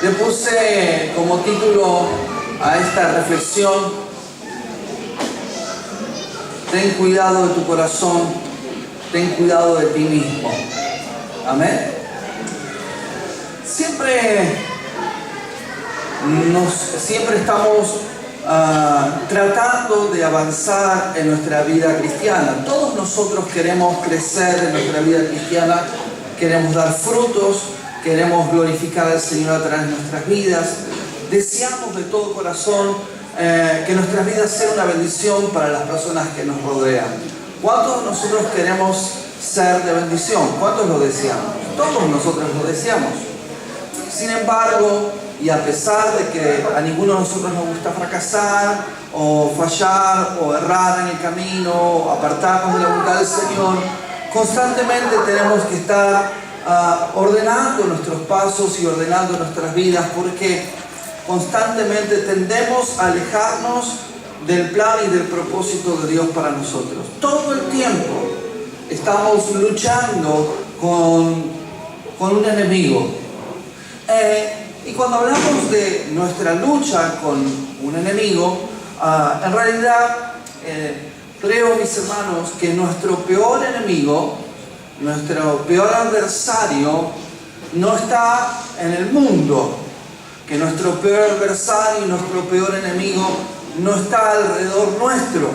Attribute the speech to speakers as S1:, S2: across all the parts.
S1: Le puse como título a esta reflexión: ten cuidado de tu corazón, ten cuidado de ti mismo. Amén. Siempre estamos tratando de avanzar en nuestra vida cristiana. Todos nosotros queremos crecer en nuestra vida cristiana, queremos dar frutos, queremos glorificar al Señor a través de nuestras vidas. Deseamos de todo corazón que nuestras vidas sean una bendición para las personas que nos rodean. ¿Cuántos de nosotros queremos ser de bendición? ¿Cuántos lo deseamos? Todos nosotros lo deseamos. Sin embargo, y a pesar de que a ninguno de nosotros nos gusta fracasar, o fallar, o errar en el camino, o apartarnos de la voluntad del Señor, constantemente tenemos que estar ordenando nuestros pasos y ordenando nuestras vidas, porque constantemente tendemos a alejarnos del plan y del propósito de Dios para nosotros. Todo el tiempo estamos luchando con un enemigo. Y cuando hablamos de nuestra lucha con un enemigo, en realidad creo, mis hermanos, que nuestro peor enemigo, nuestro peor adversario, no está en el mundo, que nuestro peor adversario y nuestro peor enemigo no está alrededor nuestro.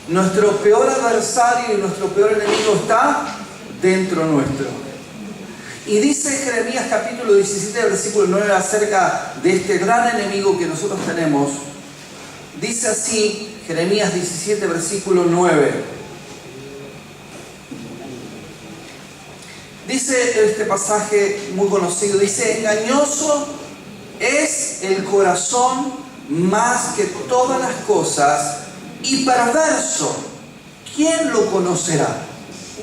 S1: Nuestro peor adversario y nuestro peor enemigo está dentro nuestro. Y dice Jeremías capítulo 17, versículo 9, acerca de este gran enemigo que nosotros tenemos. Dice así, Jeremías 17, versículo 9. Dice este pasaje muy conocido, dice: engañoso es el corazón más que todas las cosas y perverso, ¿quién lo conocerá?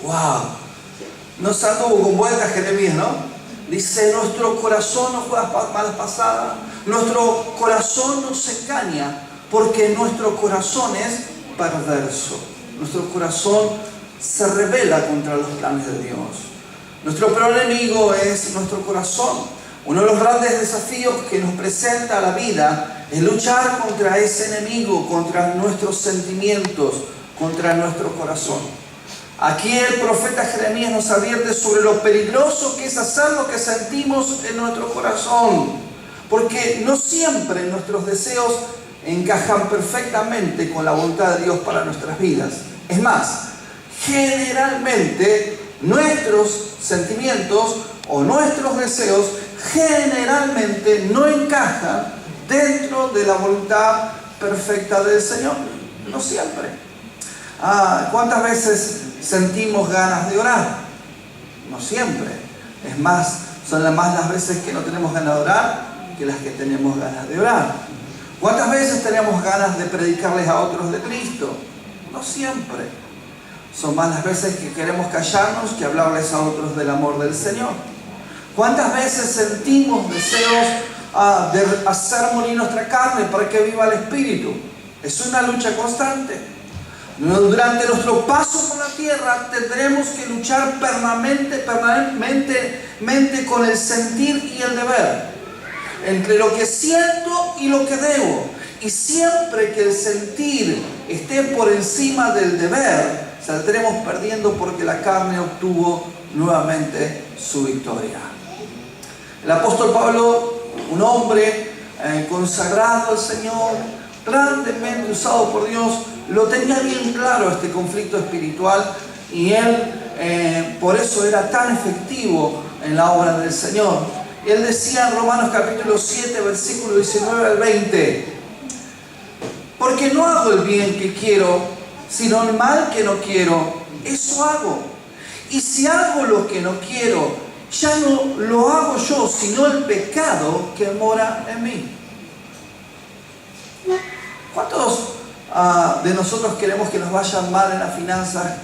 S1: ¡Wow! No se anduvo con vueltas Jeremías, ¿no? Dice: nuestro corazón no juega malas pasadas, nuestro corazón no se engaña, porque nuestro corazón es perverso. Nuestro corazón se rebela contra los planes de Dios. Nuestro peor enemigo es nuestro corazón. Uno de los grandes desafíos que nos presenta la vida es luchar contra ese enemigo, contra nuestros sentimientos, contra nuestro corazón. Aquí el profeta Jeremías nos advierte sobre lo peligroso que es hacer lo que sentimos en nuestro corazón, porque no siempre nuestros deseos encajan perfectamente con la voluntad de Dios para nuestras vidas. Es más, generalmente nuestros sentimientos o nuestros deseos generalmente no encajan dentro de la voluntad perfecta del Señor. No siempre. ¿Cuántas veces sentimos ganas de orar? No siempre. Es más, son más las veces que no tenemos ganas de orar que las que tenemos ganas de orar. ¿Cuántas veces tenemos ganas de predicarles a otros de Cristo? No siempre. Son más las veces que queremos callarnos que hablarles a otros del amor del Señor. ¿Cuántas veces sentimos deseos de hacer morir nuestra carne para que viva el Espíritu? Es una lucha constante. Durante nuestro paso por la tierra tendremos que luchar permanentemente con el sentir y el deber, entre lo que siento y lo que debo. Y siempre que el sentir esté por encima del deber, saldremos perdiendo, porque la carne obtuvo nuevamente su victoria. El apóstol Pablo, un hombre consagrado al Señor, grandemente usado por Dios, lo tenía bien claro este conflicto espiritual, y él por eso era tan efectivo en la obra del Señor. Y él decía en Romanos capítulo 7, versículo 19 al 20: porque no hago el bien que quiero, sino el mal que no quiero, eso hago. Y si hago lo que no quiero, ya no lo hago yo, sino el pecado que mora en mí. ¿Cuántos de nosotros queremos que nos vaya mal en las finanzas?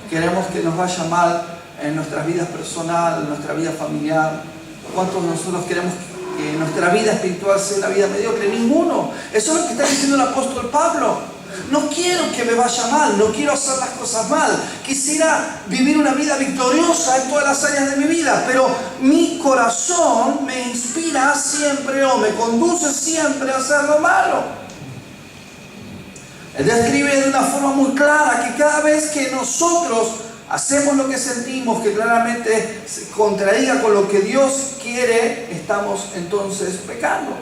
S1: Queremos que nos vaya mal en nuestras vidas personales, en nuestra vida familiar. ¿Cuántos de nosotros queremos que nuestra vida espiritual sea una vida mediocre? Ninguno. Eso es lo que está diciendo el apóstol Pablo. No quiero que me vaya mal, no quiero hacer las cosas mal. Quisiera vivir una vida victoriosa en todas las áreas de mi vida, pero mi corazón me inspira siempre o me conduce siempre a hacer lo malo. Él describe de una forma muy clara que cada vez que nosotros hacemos lo que sentimos, que claramente se contradiga con lo que Dios quiere, estamos entonces pecando.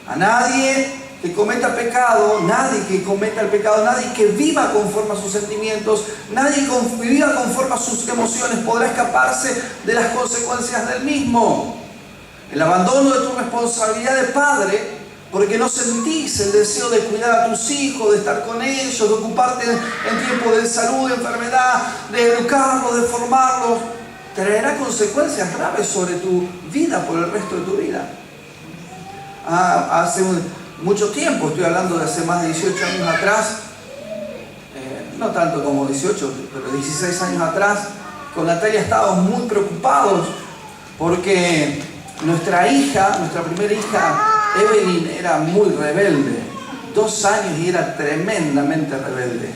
S1: A nadie que cometa pecado, nadie que cometa el pecado, nadie que viva conforme a sus sentimientos, nadie que viva conforme a sus emociones podrá escaparse de las consecuencias del mismo. El abandono de tu responsabilidad de padre, porque no sentís el deseo de cuidar a tus hijos, de estar con ellos, de ocuparte en tiempo de salud, de enfermedad, de educarlos, de formarlos, traerá consecuencias graves sobre tu vida por el resto de tu vida. Hace mucho tiempo, estoy hablando de hace más de 18 años atrás, no tanto como 18, pero 16 años atrás, con Natalia estábamos muy preocupados porque nuestra primera hija, Evelyn, era muy rebelde, 2 años y era tremendamente rebelde.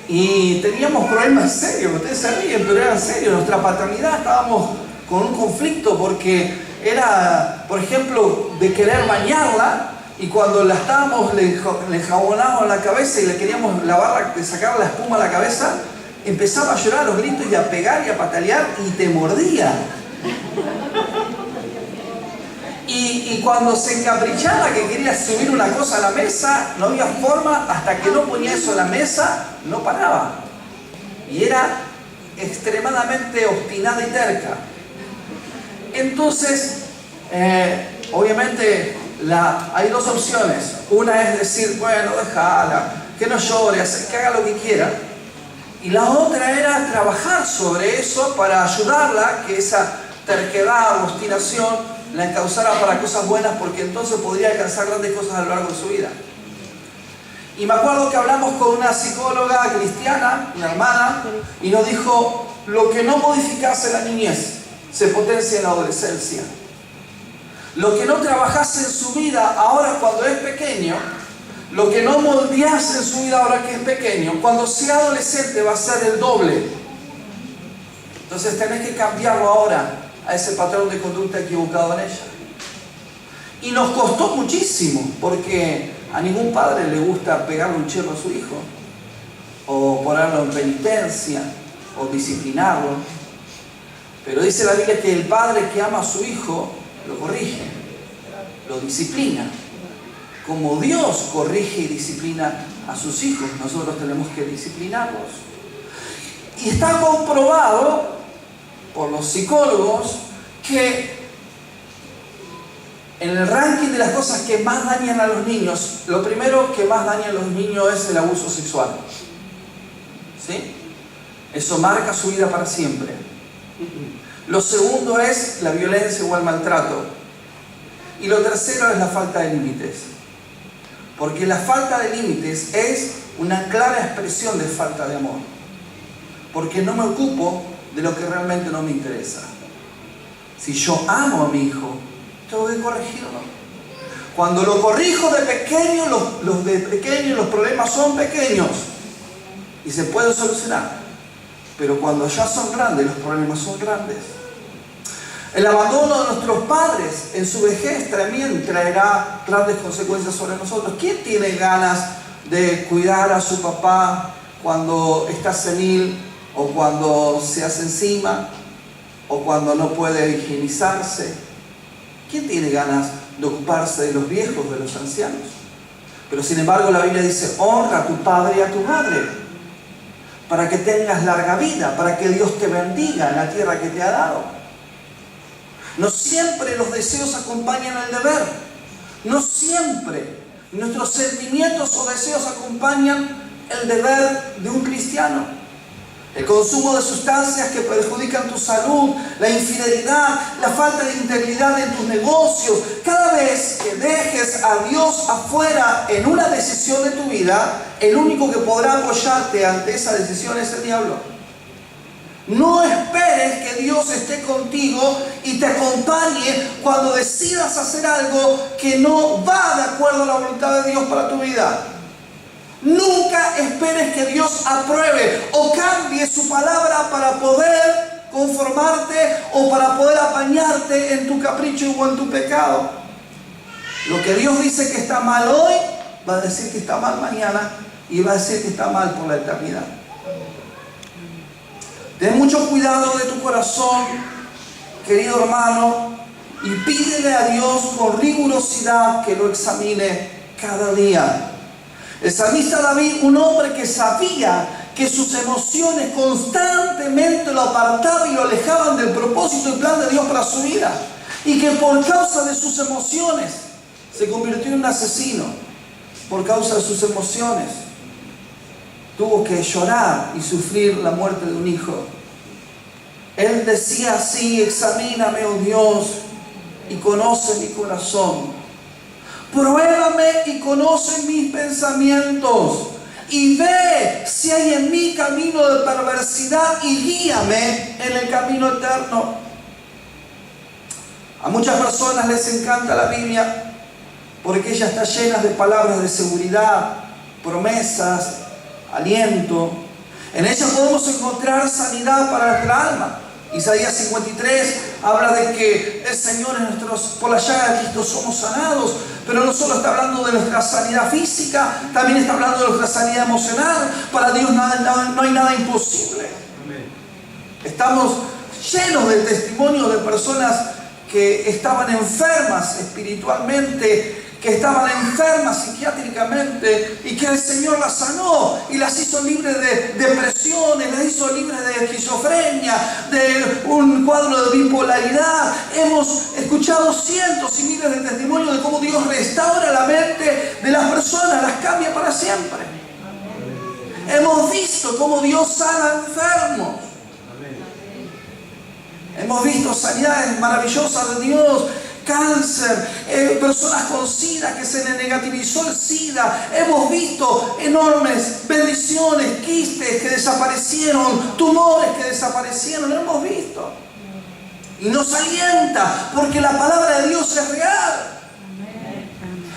S1: Y teníamos problemas serios, ustedes se ríen, pero eran serios. Nuestra paternidad estábamos con un conflicto porque era, por ejemplo, de querer bañarla y cuando la estábamos, le enjabonábamos la cabeza y le queríamos lavar, sacar la espuma a la cabeza, empezaba a llorar a los gritos y a pegar y a patalear y te mordía. Y cuando se encaprichaba que quería subir una cosa a la mesa, no había forma, hasta que no ponía eso a la mesa, no paraba. Y era extremadamente obstinada y terca. Entonces, obviamente, hay 2 opciones. Una es decir, bueno, déjala, que no llore, que haga lo que quiera. Y la otra era trabajar sobre eso para ayudarla, que esa terquedad, obstinación, la encauzara para cosas buenas, porque entonces podría alcanzar grandes cosas a lo largo de su vida. Y me acuerdo que hablamos con una psicóloga cristiana, una hermana, y nos dijo, lo que no modificase en la niñez, se potencia en la adolescencia. Lo que no trabajase en su vida ahora cuando es pequeño, lo que no moldease en su vida ahora que es pequeño, cuando sea adolescente va a ser el doble. Entonces tenés que cambiarlo ahora a ese patrón de conducta equivocado en ella. Y nos costó muchísimo, porque a ningún padre le gusta pegarle un chirro a su hijo, o ponerlo en penitencia, o disciplinarlo. Pero dice la Biblia que el padre que ama a su hijo lo corrige, lo disciplina. Como Dios corrige y disciplina a sus hijos, nosotros tenemos que disciplinarlos. Y está comprobado por los psicólogos que en el ranking de las cosas que más dañan a los niños, lo primero que más daña a los niños es el abuso sexual. ¿Sí? Eso marca su vida para siempre. Lo segundo es la violencia o el maltrato. Y lo tercero es la falta de límites. Porque la falta de límites es una clara expresión de falta de amor. Porque no me ocupo de lo que realmente no me interesa. Si yo amo a mi hijo, tengo que corregirlo. Cuando lo corrijo de pequeño, los problemas son pequeños y se pueden solucionar. Pero cuando ya son grandes, los problemas son grandes. El abandono de nuestros padres en su vejez también traerá grandes consecuencias sobre nosotros. ¿Quién tiene ganas de cuidar a su papá cuando está senil, o cuando se hace encima, o cuando no puede higienizarse? ¿Quién tiene ganas de ocuparse de los viejos, de los ancianos? Pero sin embargo la Biblia dice, honra a tu padre y a tu madre, para que tengas larga vida, para que Dios te bendiga en la tierra que te ha dado. No siempre los deseos acompañan el deber. No siempre nuestros sentimientos o deseos acompañan el deber de un cristiano. El consumo de sustancias que perjudican tu salud, la infidelidad, la falta de integridad en tus negocios. Cada vez que dejes a Dios afuera en una decisión de tu vida, el único que podrá apoyarte ante esa decisión es el diablo. No esperes que Dios esté contigo y te acompañe cuando decidas hacer algo que no va de acuerdo a la voluntad de Dios para tu vida. Nunca esperes que Dios apruebe o cambie su palabra para poder conformarte o para poder apañarte en tu capricho o en tu pecado. Lo que Dios dice que está mal hoy, va a decir que está mal mañana y va a decir que está mal por la eternidad. Ten mucho cuidado de tu corazón, querido hermano, y pídele a Dios con rigurosidad que lo examine cada día. El salmista David, un hombre que sabía que sus emociones constantemente lo apartaban y lo alejaban del propósito y plan de Dios para su vida, y que por causa de sus emociones se convirtió en un asesino. Por causa de sus emociones tuvo que llorar y sufrir la muerte de un hijo. Él decía así: examíname, oh Dios, y conoce mi corazón. Pruébame y conoce mis pensamientos, y ve si hay en mí camino de perversidad y guíame en el camino eterno. A muchas personas les encanta la Biblia porque ella está llena de palabras de seguridad, promesas, aliento. En ella podemos encontrar sanidad para nuestra alma. Isaías 53 habla de que el Señor por la llaga de Cristo somos sanados, pero no solo está hablando de nuestra sanidad física, también está hablando de nuestra sanidad emocional. Para Dios no hay nada imposible. Estamos llenos de testimonios de personas que estaban enfermas espiritualmente, que estaban enfermas psiquiátricamente, y que el Señor las sanó y las hizo libres de depresiones, las hizo libres de esquizofrenia, de un cuadro de bipolaridad. Hemos escuchado cientos y miles de testimonios de cómo Dios restaura la mente de las personas, las cambia para siempre. Hemos visto cómo Dios sana enfermos. Hemos visto sanidades maravillosas de Dios. Cáncer, personas con SIDA, que se le negativizó el SIDA. Hemos visto enormes bendiciones, quistes que desaparecieron, tumores que desaparecieron. Lo hemos visto. Y nos alienta porque la palabra de Dios es real.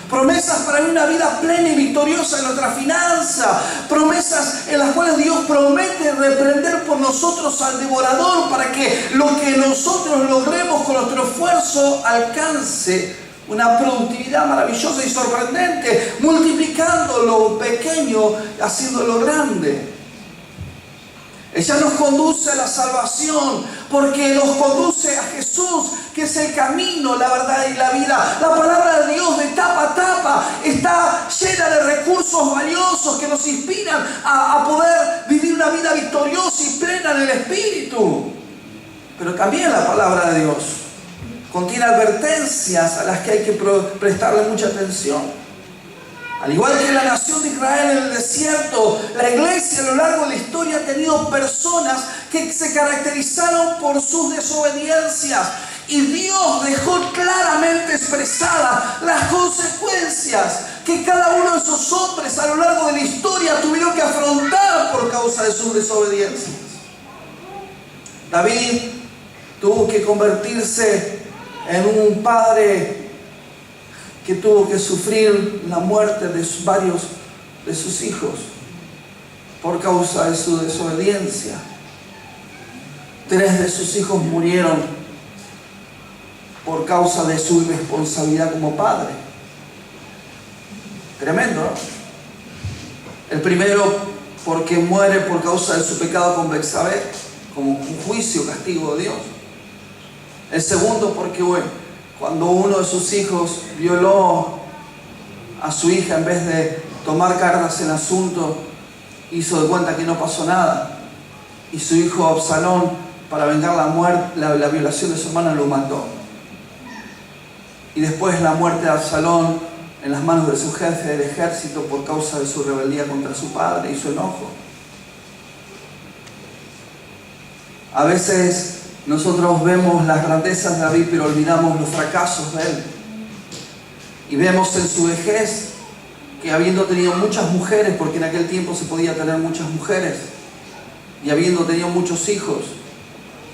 S1: Promesas para una vida plena y victoriosa en nuestra finanza. Promesas en las cuales Dios promete reprender por nosotros al devorador, para que lo que nosotros logremos con nuestro esfuerzo alcance una productividad maravillosa y sorprendente, multiplicando lo pequeño, haciéndolo grande. Ella nos conduce a la salvación porque nos conduce a Jesús, que es el camino, la verdad y la vida. La palabra de Dios de tapa a tapa está llena de recursos valiosos que nos inspiran a poder vivir una vida victoriosa y plena en el Espíritu. Pero también la palabra de Dios contiene advertencias a las que hay que prestarle mucha atención. Al igual que la nación de Israel en el desierto, la iglesia a lo largo de la historia ha tenido personas que se caracterizaron por sus desobediencias. Y Dios dejó claramente expresadas las consecuencias que cada uno de esos hombres a lo largo de la historia tuvieron que afrontar por causa de sus desobediencias. David tuvo que convertirse en un padre que tuvo que sufrir la muerte de varios de sus hijos por causa de su desobediencia. 3 de sus hijos murieron por causa de su irresponsabilidad como padre. Tremendo, ¿no? El primero porque muere por causa de su pecado con Betsabé, como un juicio, castigo de Dios. El segundo porque, cuando uno de sus hijos violó a su hija, en vez de tomar cartas en el asunto, hizo de cuenta que no pasó nada. Y su hijo Absalón, para vengar la violación de su hermana, lo mató. Y después la muerte de Absalón en las manos de su jefe del ejército por causa de su rebeldía contra su padre y su enojo. A veces nosotros vemos las grandezas de David, pero olvidamos los fracasos de él. Y vemos en su vejez que, habiendo tenido muchas mujeres, porque en aquel tiempo se podía tener muchas mujeres, y habiendo tenido muchos hijos,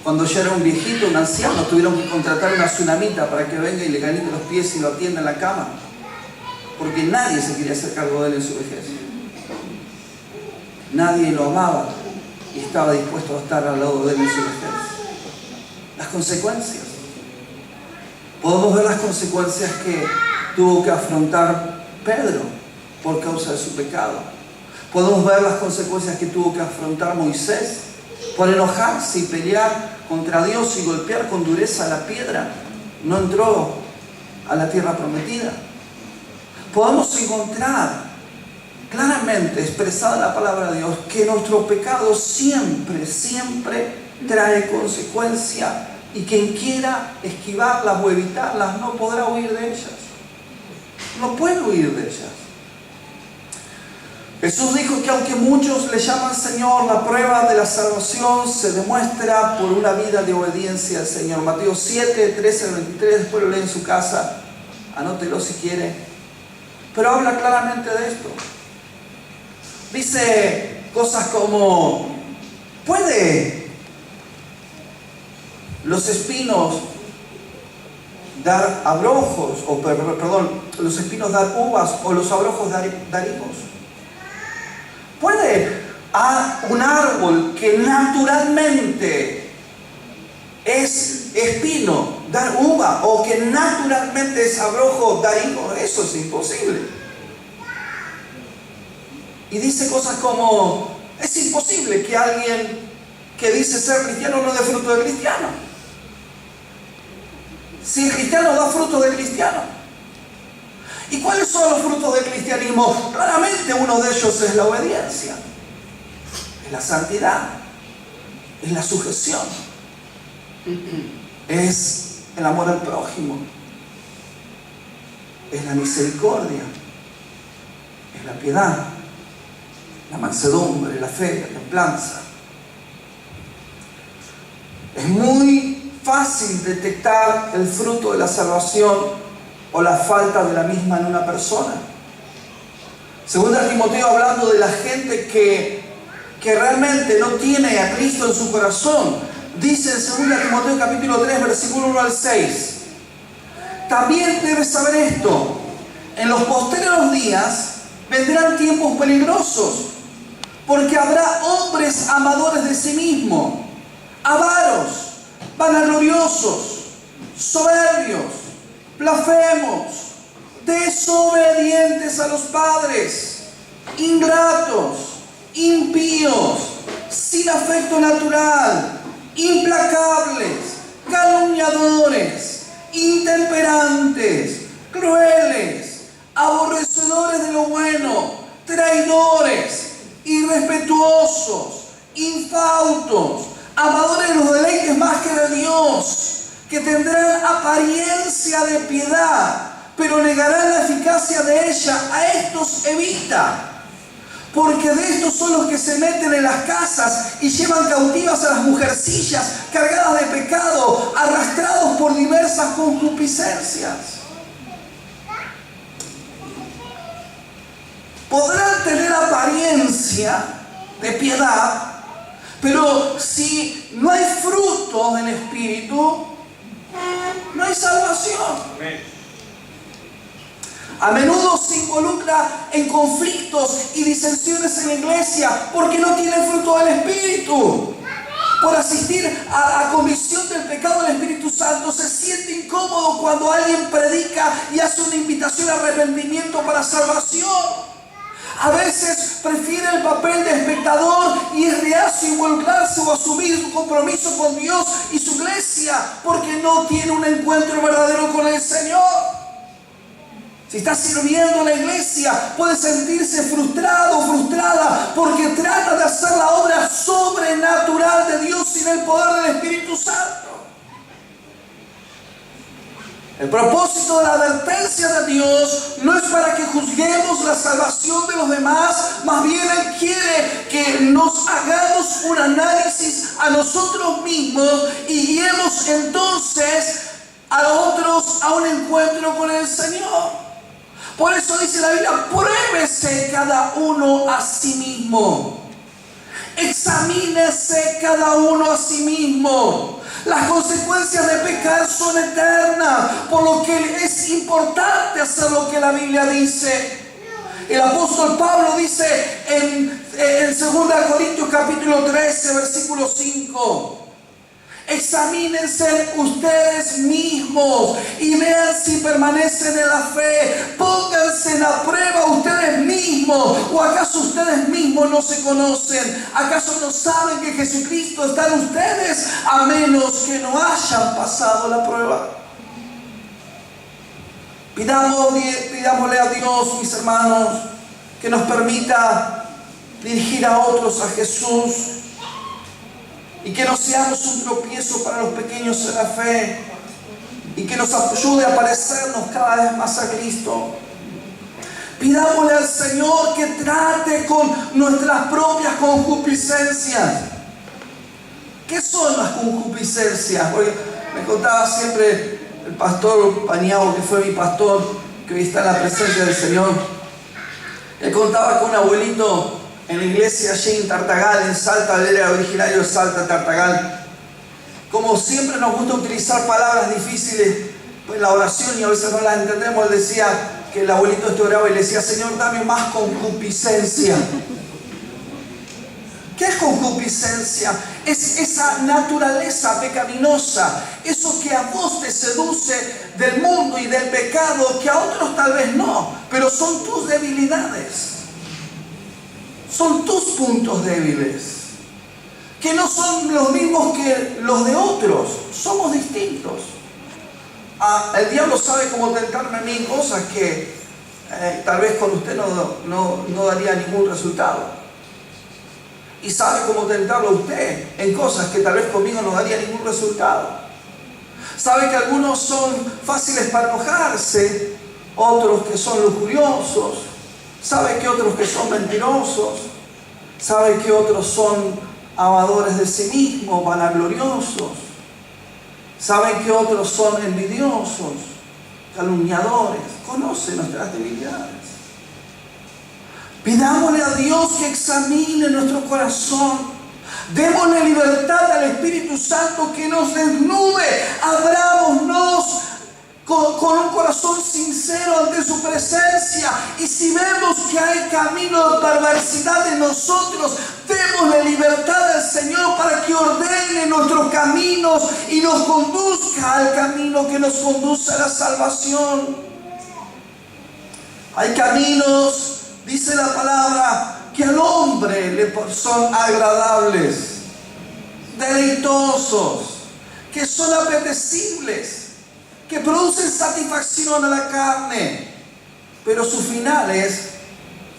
S1: cuando ya era un viejito, un anciano, tuvieron que contratar una tsunamita para que venga y le caliente los pies y lo atienda en la cama, porque nadie se quería hacer cargo de él en su vejez. nadie lo amaba y estaba dispuesto a estar al lado de él en su vejez. Las consecuencias. Podemos ver las consecuencias que tuvo que afrontar Pedro por causa de su pecado. Podemos ver las consecuencias que tuvo que afrontar Moisés por enojarse y pelear contra Dios y golpear con dureza la piedra. No entró a la tierra prometida. Podemos encontrar claramente expresada en la palabra de Dios que nuestro pecado siempre trae consecuencia, y quien quiera esquivarlas o evitarlas no podrá huir de ellas. No puede huir de ellas. Jesús dijo que aunque muchos le llaman Señor, la prueba de la salvación se demuestra por una vida de obediencia al Señor. Mateo 7, 13 al 23, después lo lee en su casa, anótelo si quiere. Pero habla claramente de esto. Dice cosas como: ¿puede los espinos dar abrojos, los espinos dar uvas, o los abrojos dar higos? ¿Puede un árbol que naturalmente es espino dar uva, o que naturalmente es abrojo dar higos? Eso es imposible. Y dice cosas como: es imposible que alguien que dice ser cristiano no dé fruto de cristiano. Si el cristiano da fruto de cristiano. ¿Y cuáles son los frutos del cristianismo? Claramente uno de ellos es la obediencia, es la santidad, es la sujeción, es el amor al prójimo, es la misericordia, es la piedad, la mansedumbre, la fe, la templanza. Es muy fácil detectar el fruto de la salvación o la falta de la misma en una persona. Segunda Timoteo, hablando de la gente que realmente no tiene a Cristo en su corazón, dice en Segunda Timoteo capítulo 3, versículo 1 al 6: también debes saber esto, en los postreros días vendrán tiempos peligrosos, porque habrá hombres amadores de sí mismos, avaros, vanagloriosos, soberbios, blasfemos, desobedientes a los padres, ingratos, impíos, sin afecto natural, implacables, calumniadores, intemperantes, crueles, aborrecedores de lo bueno, traidores, irrespetuosos, infautos, amadores de los deleites más que de Dios, que tendrán apariencia de piedad, pero negarán la eficacia de ella. A estos evita, porque de estos son los que se meten en las casas y llevan cautivas a las mujercillas cargadas de pecado, arrastrados por diversas concupiscencias. Podrán tener apariencia de piedad, pero si no hay fruto del Espíritu, no hay salvación. A menudo se involucra en conflictos y disensiones en la iglesia porque no tiene fruto del Espíritu. Por asistir a convicción del pecado del Espíritu Santo, se siente incómodo cuando alguien predica y hace una invitación al arrepentimiento para salvación. A veces prefiere el papel de espectador y es reacio a involucrarse o asumir su compromiso con Dios y su iglesia porque no tiene un encuentro verdadero con el Señor. Si está sirviendo en la iglesia, puede sentirse frustrado o frustrada porque trata de hacer la obra sobrenatural de Dios sin el poder del Espíritu Santo. El propósito de la advertencia de Dios no es para que juzguemos la salvación de los demás, más bien Él quiere que nos hagamos un análisis a nosotros mismos y guiemos entonces a otros a un encuentro con el Señor. Por eso dice la Biblia: pruébese cada uno a sí mismo. Examínese cada uno a sí mismo. Las consecuencias de pecar son eternas, por lo que es importante hacer lo que la Biblia dice. El apóstol Pablo dice en 2 Corintios capítulo 13, versículo 5. Examínense ustedes mismos y vean si permanecen en la fe. Pónganse en la prueba ustedes mismos. ¿O acaso ustedes mismos no se conocen? ¿Acaso no saben que Jesucristo está en ustedes a menos que no hayan pasado la prueba? Pidámosle a Dios, mis hermanos, que nos permita dirigir a otros a Jesús. Y que no seamos un tropiezo para los pequeños en la fe. Y que nos ayude a parecernos cada vez más a Cristo. Pidámosle al Señor que trate con nuestras propias concupiscencias. ¿Qué son las concupiscencias? Porque me contaba siempre el pastor Paniagua, que fue mi pastor, que hoy está en la presencia del Señor. Él contaba que un abuelito en la iglesia allí en Tartagal, en Salta, él era originario de Salta, Tartagal. Como siempre nos gusta utilizar palabras difíciles en la oración y a veces no las entendemos, él decía que el abuelito oraba y le decía: Señor, dame más concupiscencia. ¿Qué es concupiscencia? Es esa naturaleza pecaminosa, eso que a vos te seduce del mundo y del pecado, que a otros tal vez no, pero son tus debilidades. Son tus puntos débiles, que no son los mismos que los de otros. Somos distintos. El diablo sabe cómo tentarme a mí en cosas que tal vez con usted no daría ningún resultado. Y sabe cómo tentarlo a usted en cosas que tal vez conmigo no daría ningún resultado. Sabe que algunos son fáciles para enojarse, otros que son lujuriosos. Sabe que otros que son mentirosos, sabe que otros son amadores de sí mismos, vanagloriosos, sabe que otros son envidiosos, calumniadores. Conoce nuestras debilidades. Pidámosle a Dios que examine nuestro corazón. Démosle libertad al Espíritu Santo que nos desnude. Abrámonos con un corazón sincero ante su presencia. Y si vemos que hay camino de perversidad en nosotros, démosle libertad al Señor para que ordene nuestros caminos y nos conduzca al camino que nos conduce a la salvación. Hay caminos, dice la palabra, que al hombre le son agradables, deleitosos, que son apetecibles, que producen satisfacción a la carne, pero su final es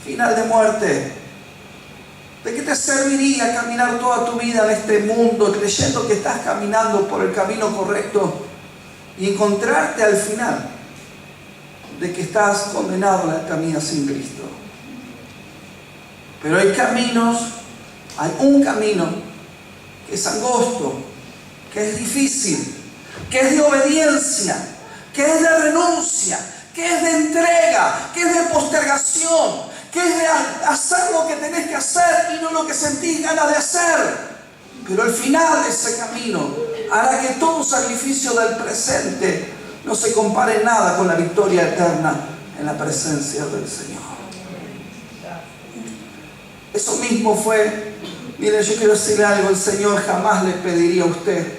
S1: final de muerte. ¿De qué te serviría caminar toda tu vida en este mundo creyendo que estás caminando por el camino correcto y encontrarte al final de que estás condenado a la camino sin Cristo? Pero hay caminos, hay un camino que es angosto, que es difícil, que es de obediencia, que es de renuncia, que es de entrega, que es de postergación, que es de hacer lo que tenés que hacer y no lo que sentís ganas de hacer. Pero el final de ese camino hará que todo sacrificio del presente no se compare en nada con la victoria eterna en la presencia del Señor. Eso mismo fue, mire, yo quiero decirle algo: el Señor jamás le pediría a usted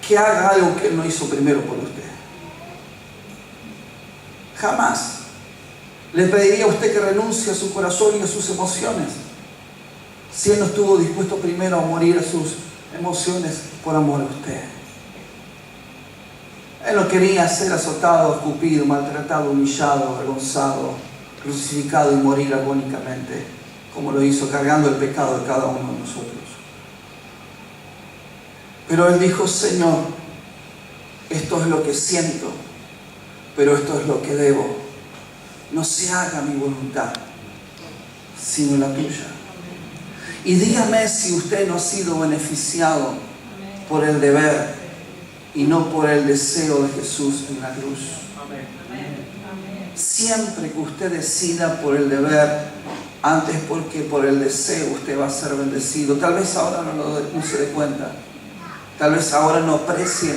S1: que haga algo que Él no hizo primero por usted. Jamás le pediría a usted que renuncie a su corazón y a sus emociones si Él no estuvo dispuesto primero a morir a sus emociones por amor a usted. Él no quería ser azotado, escupido, maltratado, humillado, avergonzado, crucificado y morir agónicamente, como lo hizo, cargando el pecado de cada uno de nosotros. Pero Él dijo: Señor, esto es lo que siento, pero esto es lo que debo. No se haga mi voluntad, sino la tuya. Y dígame si usted no ha sido beneficiado por el deber y no por el deseo de Jesús en la cruz. Siempre que usted decida por el deber, antes porque por el deseo, usted va a ser bendecido. Tal vez ahora no se dé cuenta. Tal vez ahora no aprecie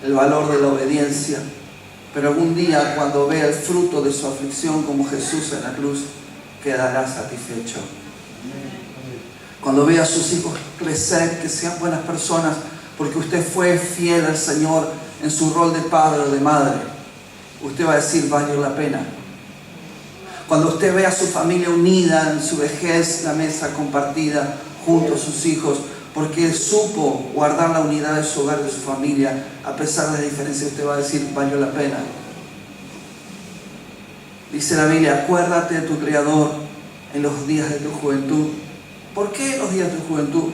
S1: el valor de la obediencia. Pero algún día, cuando vea el fruto de su aflicción como Jesús en la cruz, quedará satisfecho. Cuando vea a sus hijos crecer, que sean buenas personas, porque usted fue fiel al Señor en su rol de padre o de madre, usted va a decir, valió la pena. Cuando usted vea a su familia unida en su vejez, la mesa compartida junto a sus hijos, porque él supo guardar la unidad de su hogar, de su familia, a pesar de las diferencias, usted va a decir, valió la pena. Dice la Biblia, acuérdate de tu Creador en los días de tu juventud. ¿Por qué en los días de tu juventud?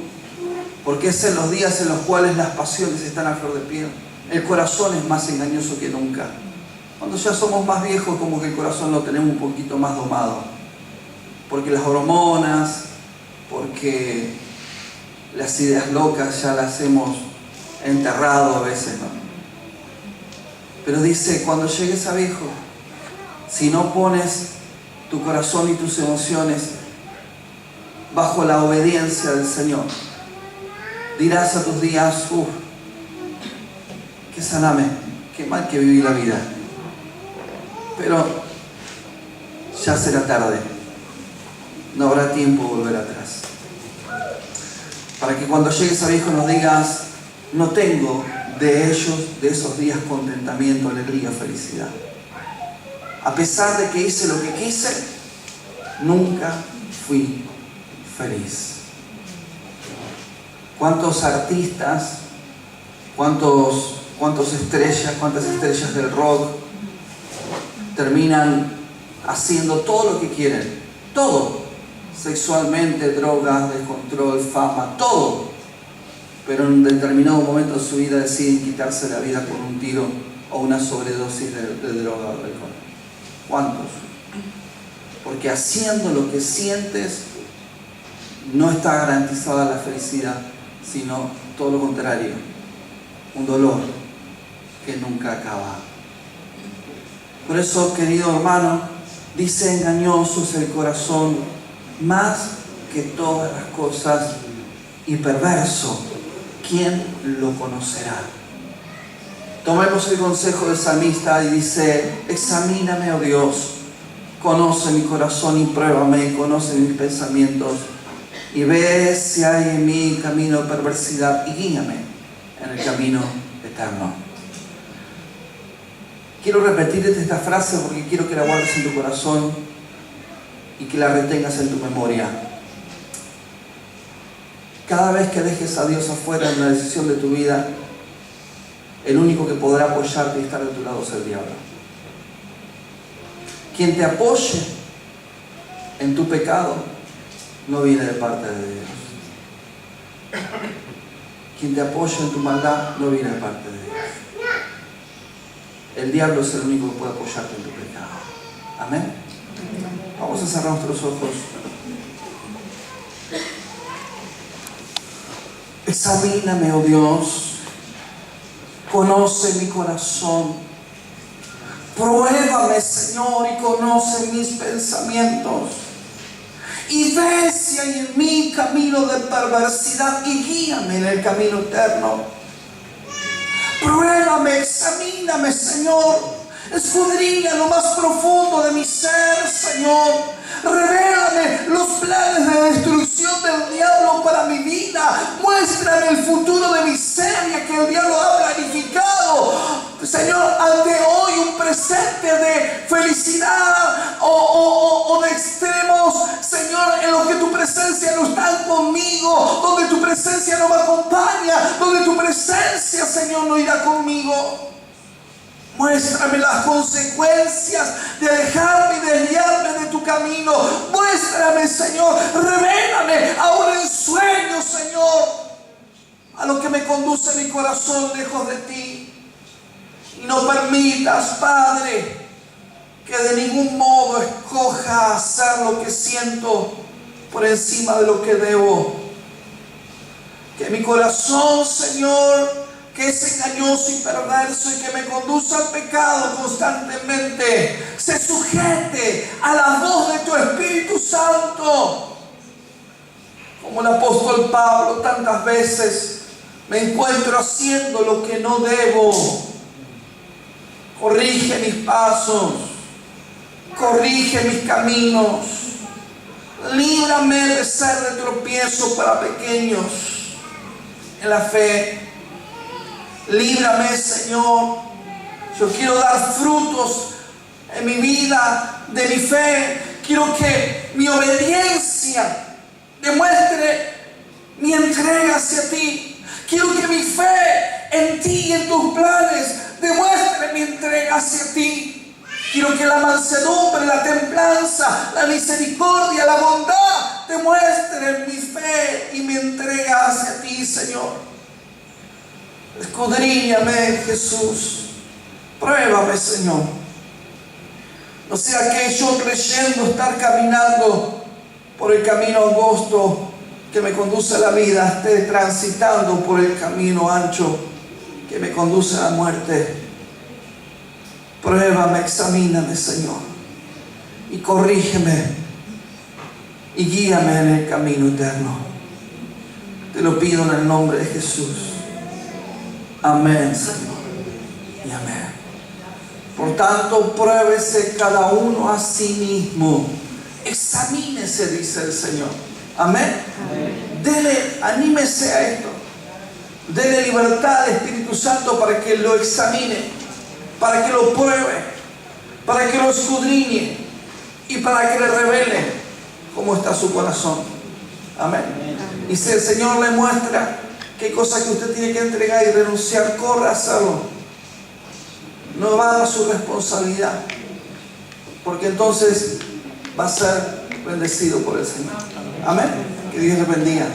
S1: Porque es en los días en los cuales las pasiones están a flor de piel. El corazón es más engañoso que nunca. Cuando ya somos más viejos, como que el corazón lo tenemos un poquito más domado. Porque las hormonas, porque las ideas locas ya las hemos enterrado a veces, ¿no? Pero dice, cuando llegues a viejo, si no pones tu corazón y tus emociones bajo la obediencia del Señor, dirás a tus días, qué saname, qué mal que viví la vida. Pero ya será tarde, no habrá tiempo de volver atrás. Para que cuando llegues a viejo nos digas, no tengo de esos días contentamiento, alegría, felicidad. A pesar de que hice lo que quise, nunca fui feliz. ¿Cuántos artistas, cuántas estrellas del rock terminan haciendo todo lo que quieren? Todo. Sexualmente, drogas, descontrol, fama, todo. Pero en un determinado momento de su vida deciden quitarse la vida con un tiro o una sobredosis de droga o de alcohol. ¿Cuántos? Porque haciendo lo que sientes no está garantizada la felicidad, sino todo lo contrario, un dolor que nunca acaba. Por eso, querido hermano, dice, engañoso es el corazón más que todas las cosas y perverso, ¿quién lo conocerá? Tomemos el consejo del salmista y dice, examíname, oh Dios, conoce mi corazón y pruébame, conoce mis pensamientos y ve si hay en mí camino de perversidad y guíame en el camino eterno. Quiero repetirte esta frase porque quiero que la guardes en tu corazón y que la retengas en tu memoria. Cada vez que dejes a Dios afuera en la decisión de tu vida, el único que podrá apoyarte y estar de tu lado es el diablo. Quien te apoye en tu pecado no viene de parte de Dios. Quien te apoye en tu maldad no viene de parte de Dios. El diablo es el único que puede apoyarte en tu pecado. Amén. Vamos a cerrar nuestros ojos. Examíname, oh Dios. Conoce mi corazón. Pruébame, Señor, y conoce mis pensamientos. Y ve si hay en mí camino de perversidad y guíame en el camino eterno. Pruébame, examíname, Señor. Escudriña lo más profundo de mi ser, Señor. Revélame los planes de destrucción del diablo para mi vida. Muéstrame el futuro de miseria que el diablo ha planificado. Señor, ante hoy un presente de felicidad o de extremos, Señor, en los que tu presencia no está conmigo, donde tu presencia no me acompaña, donde tu presencia, Señor, no irá conmigo. Muéstrame las consecuencias de alejarme y desviarme de tu camino. Muéstrame, Señor, revélame aún en sueños, Señor, a lo que me conduce mi corazón lejos de ti. Y no permitas, Padre, que de ningún modo escoja hacer lo que siento por encima de lo que debo. Que mi corazón, Señor, que es engañoso y perverso y que me conduce al pecado constantemente, se sujete a la voz de tu Espíritu Santo. Como el apóstol Pablo, tantas veces me encuentro haciendo lo que no debo. Corrige mis pasos. Corrige mis caminos. Líbrame de ser de tropiezo para pequeños en la fe. Líbrame, Señor. Yo quiero dar frutos en mi vida de mi fe. Quiero que mi obediencia demuestre mi entrega hacia ti. Quiero que mi fe en ti y en tus planes demuestre mi entrega hacia ti. Quiero que la mansedumbre, la templanza, la misericordia, la bondad demuestren mi fe y mi entrega hacia ti, Señor. Escudriñame, Jesús. Pruébame, Señor. No sea que yo, creyendo estar caminando por el camino angosto que me conduce a la vida, esté transitando por el camino ancho que me conduce a la muerte. Pruébame, examíname, Señor, y corrígeme y guíame en el camino eterno. Te lo pido en el nombre de Jesús. Amén, Señor, y amén. Por tanto, pruébese cada uno a sí mismo. Examínese, dice el Señor. Amén. Dele, anímese a esto. Dele libertad al Espíritu Santo para que lo examine, para que lo pruebe, para que lo escudriñe y para que le revele cómo está su corazón. Amén. Y si el Señor le muestra qué cosa que usted tiene que entregar y renunciar, corra a hacerlo. No va a su responsabilidad, porque entonces va a ser bendecido por el Señor. Amén. Que Dios le bendiga.